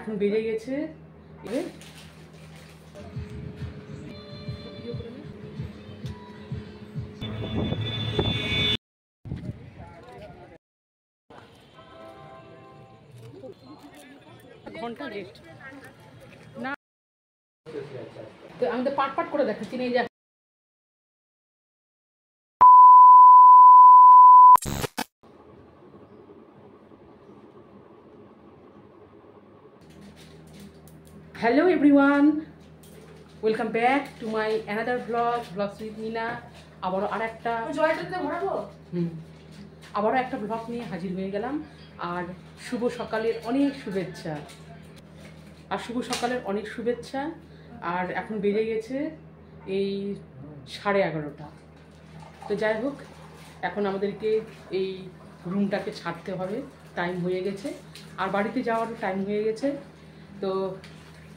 এখন বেজে গেছে ঘন্টা লেট না, তো আমাদের পাট পাট করে দেখাচ্ছি না। এই যা Hello everyone, welcome back to my another vlogs with Nina. আবারও একটা ব্লগ নিয়ে হাজির হয়ে গেলাম। আর শুভ সকালের অনেক শুভেচ্ছা। আর এখন বেজে গেছে এই 11:30। তো যাই হোক, এখন আমাদেরকে এই রুমটাকে ছাড়তে হবে, টাইম হয়ে গেছে। আর বাড়িতে যাওয়ারও টাইম হয়ে গেছে। তো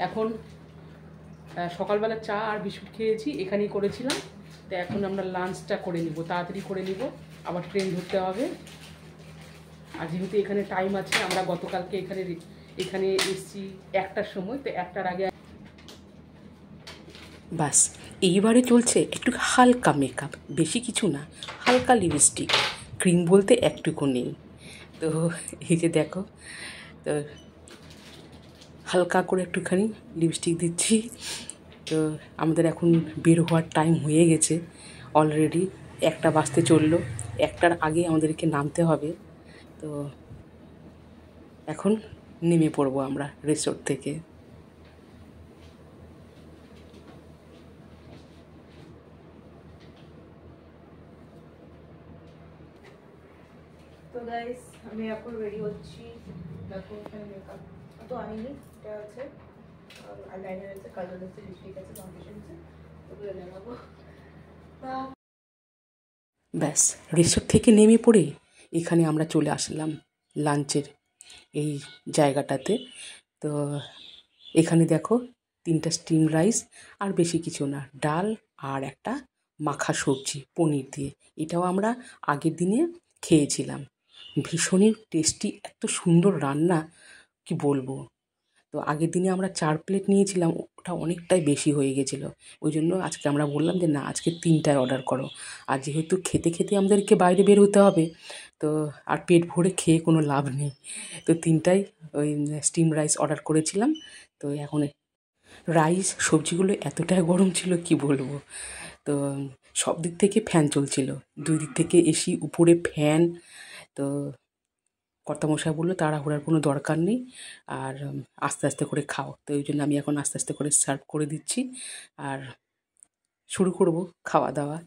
এখন সকালবেলা চা আর বিস্কুট খেয়েছি, এখানেই করেছিলাম। তো এখন আমরা লাঞ্চটা করে নিব, তাড়াতাড়ি করে নিব, আবার ট্রেন ধরতে হবে। আর যেহেতু এখানে টাইম আছে, আমরা গতকালকে এখানে এসেছি 1টার সময়, তো 1টার আগে বাস এইবারে চলছে একটু হালকা মেকআপ, বেশি কিছু না, হালকা লিপস্টিক, ক্রিম বলতে একটুকু নেই। তো এই যে দেখো, তো হালকা করে একটুখানি লিপস্টিক দিচ্ছি। তো আমাদের এখন বের হওয়ার টাইম হয়ে গেছে অলরেডি, 1টা বাজতে চললো। 1টার আগে আমাদেরকে নামতে হবে। তো এখন নেমে পড়বো আমরা রিসোর্ট থেকে। তো গাইস, আমি এখন রেডি হচ্ছি। দেখো এখানে মেকআপ তো আনিনি, এটা আছে, আইলাইনার আছে, কাজল আছে, লিপস্টিক আছে, ফাউন্ডেশন আছে, ওগুলো লাগাবো। ব্যাস রিসোর্ট থেকে নেমে পড়ে এখানে আমরা চলে আসলাম লাঞ্চের এই জায়গাটাতে। তো এখানে দেখো 3টা স্টিম রাইস, আর বেশি কিছু না, ডাল আর একটা মাখা সবজি পনির দিয়ে। এটাও আমরা আগের দিনে খেয়েছিলাম, ভীষণই টেস্টি, এত সুন্দর রান্না কি বলবো। তো আগের দিনে আমরা 4 প্লেট নিয়েছিলাম, ওটা অনেকটাই বেশি হয়ে গেছিলো। ওই জন্য আজকে আমরা বললাম যে না, আজকে 3টায় অর্ডার করো। আর যেহেতু খেতে খেতে আমাদেরকে বাইরে বের হতে হবে, তো আর পেট ভরে খেয়ে কোনো লাভ নেই। তো 3টাই ওই স্টিম রাইস অর্ডার করেছিলাম। তো এখন রাইস সবজিগুলো এতটাই গরম ছিল কি বলবো। তো সব দিক থেকে ফ্যান চলছিল, 2 দিক থেকে এসি, উপরে ফ্যান। তো কর্তামশাই বললো তাড়াহুড়ার কোনো দরকার নেই, আর আস্তে আস্তে করে খাও। তো এই জন্য আমি এখন আস্তে আস্তে করে সার্ভ করে দিচ্ছি আর শুরু করব খাওয়া দাওয়া।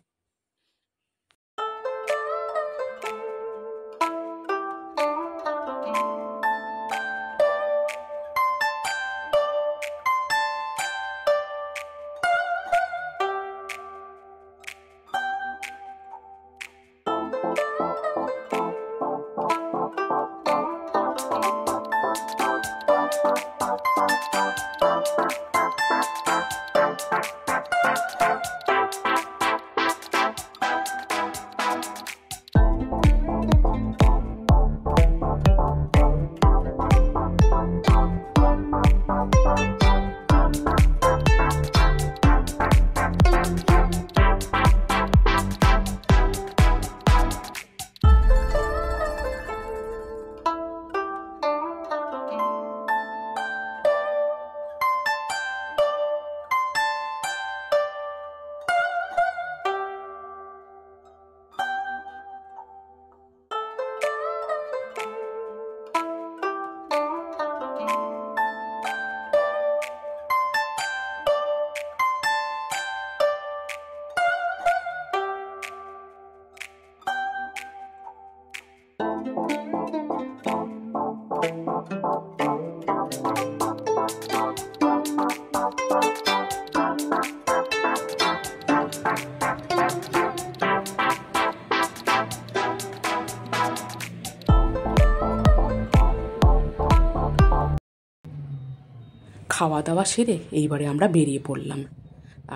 খাওয়া দাওয়া সেরে এইবারে আমরা বেরিয়ে পড়লাম।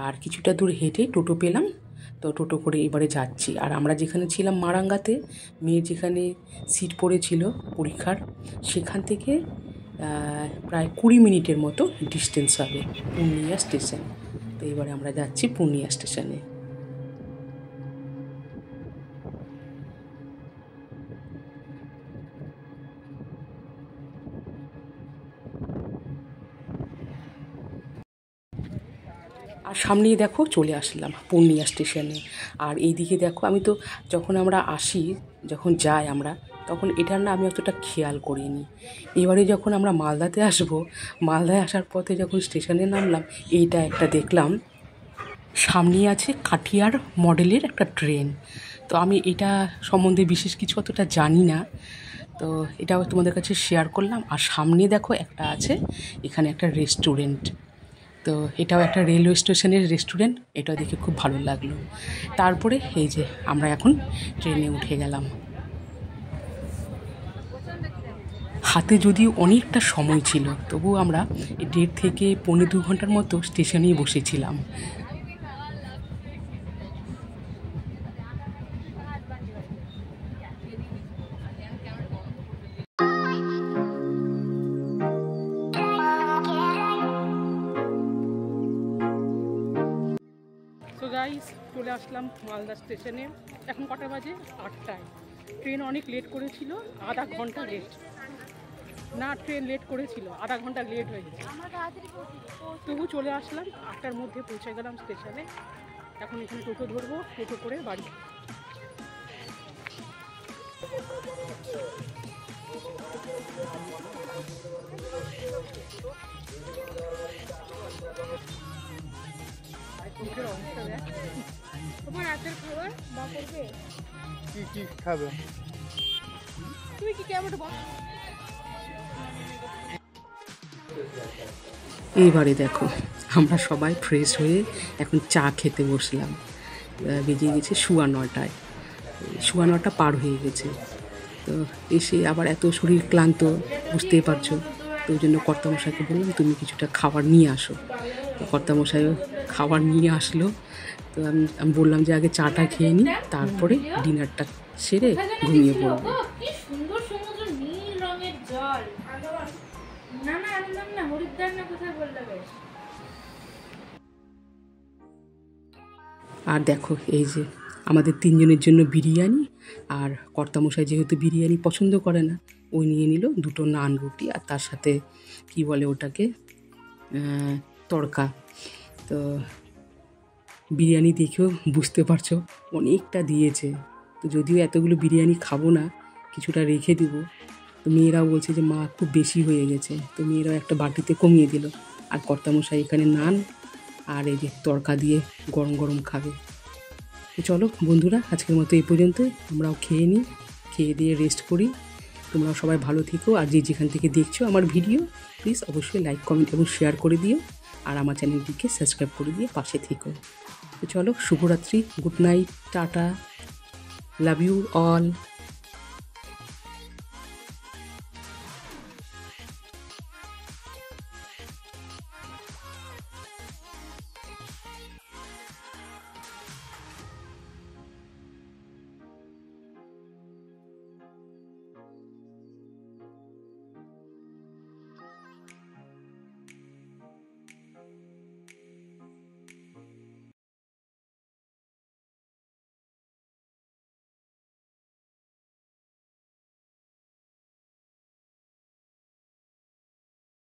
আর কিছুটা দূর হেঁটে টোটো পেলাম, তো টোটো করে এবারে যাচ্ছি। আর আমরা যেখানে ছিলাম মারাঙ্গাতে, মেয়ের যেখানে সিট পড়েছিল পরীক্ষার, সেখান থেকে প্রায় 20 মিনিটের মতো ডিস্টেন্স হবে পূর্ণিয়া স্টেশন। তো এবারে আমরা যাচ্ছি পূর্ণিয়া স্টেশনে। আর সামনেই দেখো চলে আসলাম পূর্ণিয়া স্টেশনে। আর এইদিকে দেখো, আমি তো যখন আমরা আসি, যখন যাই আমরা, তখন এটার না আমি অতটা খেয়াল করিনি। এবারে যখন আমরা মালদাতে আসবো, মালদায় আসার পথে যখন স্টেশনে নামলাম, এইটা একটা দেখলাম সামনেই আছে কাঠিয়ার মডেলের একটা ট্রেন। তো আমি এটা সম্বন্ধে বিশেষ কিছু অতটা জানি না, তো এটাও তোমাদের কাছে শেয়ার করলাম। আর সামনে দেখো একটা আছে এখানে একটা রেস্টুরেন্ট, তো এটাও একটা রেলওয়ে স্টেশনের রেস্টুরেন্ট, এটা দেখে খুব ভালো লাগলো। তারপরে এই যে আমরা এখন ট্রেনে উঠে গেলাম। হাতে যদিও অনেকটা সময় ছিল, তবুও আমরা 1.5 থেকে 1.25 ঘন্টার মতো স্টেশনেই বসেছিলাম। তো গাইস, চলে আসলাম মালদা স্টেশনে। এখন কটা বাজে? 8টায়। ট্রেন অনেক লেট করেছিল, আধা ঘন্টা লেট। না, ট্রেন লেট করেছিল, আধা ঘন্টা লেট হয়ে গেছে। তবু চলে আসলাম, 8টার মধ্যে পৌঁছে গেলাম স্টেশনে। এখন এখানে টোটো ধরবো, টোটো করে বাড়ি। তোমার রাতের খাবার বা করবে? কি খাবে? তুমি কি কেমন? এইবারে দেখো আমরা সবাই ফ্রেশ হয়ে এখন চা খেতে বসলাম। বেজে গেছে 9:15। 9:15 পার হয়ে গেছে। তো এসে আবার এত শরীর ক্লান্ত, বুঝতেই পারছো। তো ওই জন্য কর্তামশাইকে বললাম তুমি কিছুটা খাবার নিয়ে আসো। তো কর্তামশাইও খাবার নিয়ে আসলো। তো আমি বললাম যে আগে চাটা খেয়ে নিই, তারপরে ডিনারটা সেরে ঘুমিয়ে পড়বো। কি সুন্দর সমুদ্র, নীল রঙের জল। না না, আনলাম না, হরিদ্বার না কোথায় বললে বেশ। আর দেখো এই যে আমাদের 3 জনের জন্য বিরিয়ানি, আর কর্তামশাই যেহেতু বিরিয়ানি পছন্দ করে না, ওই নিয়ে নিল 2টো নান রুটি, আর তার সাথে কি বলে ওটাকে, তড়কা। তো বিরিয়ানি দেখেও বুঝতে পারছো অনেকটা দিয়েছে। তো যদিও এতগুলো বিরিয়ানি খাবো না, কিছুটা রেখে দিব। তো মেয়েরাও বলছে যে মা খুব বেশি হয়ে গেছে, তো মেয়েরাও একটা বাটিতে কমিয়ে দিল। আর কর্তামশাই এখানে নান আর এই যে তড়কা দিয়ে গরম গরম খাবে। তো চলো বন্ধুরা, আজকের মতো এই পর্যন্তই। আমরাও খেয়ে নিই, খেয়ে দিয়ে রেস্ট করি। তোমরাও সবাই ভালো থেকো। আর যে যেখান থেকে দেখছো আমার ভিডিও, প্লিজ অবশ্যই লাইক, কমেন্ট এবং শেয়ার করে দিও। আর আমার চ্যানেলটিকে সাবস্ক্রাইব করে দিয়ে পাশে থেকো। তো চলো, শুভরাত্রি, গুড নাইট, টাটা, লাভ ইউ অল।